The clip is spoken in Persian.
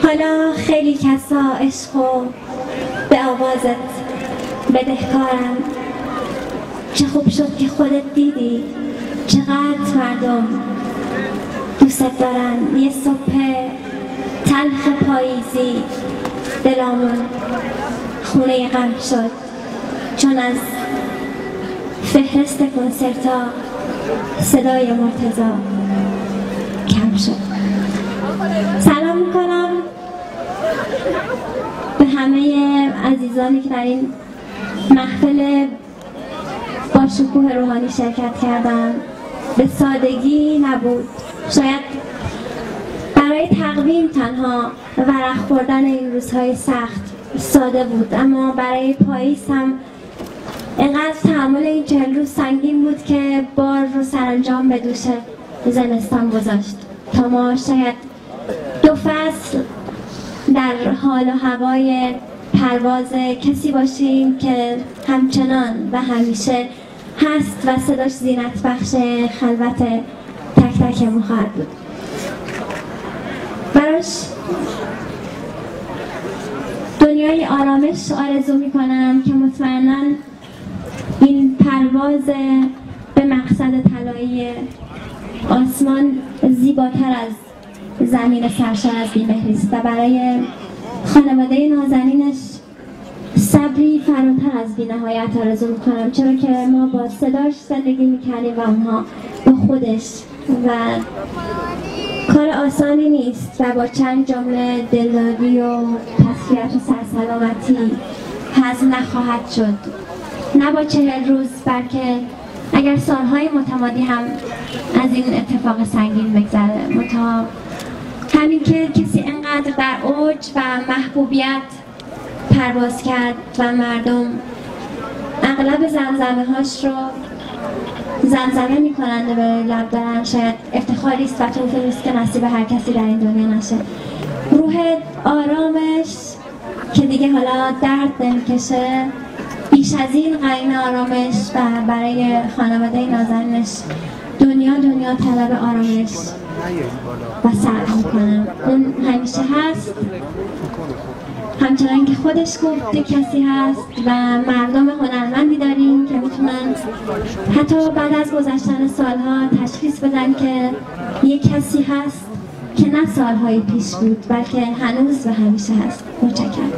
حالا خیلی کسا عشق و به آوازت بدهکارن. چه خوب شد که خودت دیدی چقدر مردم دوست دارن. یه صبح تلخ پاییزی دلامون خونه غم شد، چون از فهرست کنسرتا صدای مرتضی کم شد. سلام میکنم به همه عزیزانی که در این محفل با شکوه روحانی شرکت کردن. به سادگی نبود، شاید برای تقویم تنها ورق خوردن این روزهای سخت ساده بود، اما برای پاییز هم اینقدر تحمل این 40 روز سنگین بود که بار رو سرانجام به دوش زمستان گذاشت تا ما شاید 2 فصل در حال و هوای پرواز کسی باشیم که همچنان و همیشه هست و صداش زینت بخش خلوت تک تک ما خواهد بود. براش دنیای آرامش آرزو میکنم که مطمئناً این پرواز به مقصد طلایی آسمان زیباتر از زمین سرشار از بی‌مهری است و برای خانواده نازنینش صبری فراتر از بی‌نهایت آرزو میکنم، چرا که ما با صداش زندگی میکردیم و اونها با خودش و کار آسانی نیست و با چند جمله دلداری و تسلیت و سرسلامتی هضم نخواهد شد. نه با 40 روز، بلکه اگر سالهای متمادی هم از این اتفاق سنگین بگذره. همین که کسی انقدر در اوج و محبوبیت پرواز کرد و مردم اغلب زمزمه هاش رو زمزمه میکنند و به لب دارن، شاید افتخاری است و توفیقی است که نصیب هر کسی در این دنیا نشه. روح آرامش که دیگه حالا درد نمیکشه، بیش از این قرین آرامش و برای خانواده نازنینش دنیا طلب آرامش و صبر میکنم. اون همیشه هست، همچنان که خودش گفته کسی هست و مردم هنرمندی داریم که میتونن حتی بعد از گذشتن سالها تشخیص بدن که یک کسی هست که نه سالهای پیش بود بلکه هنوز و همیشه هست. متشکرم.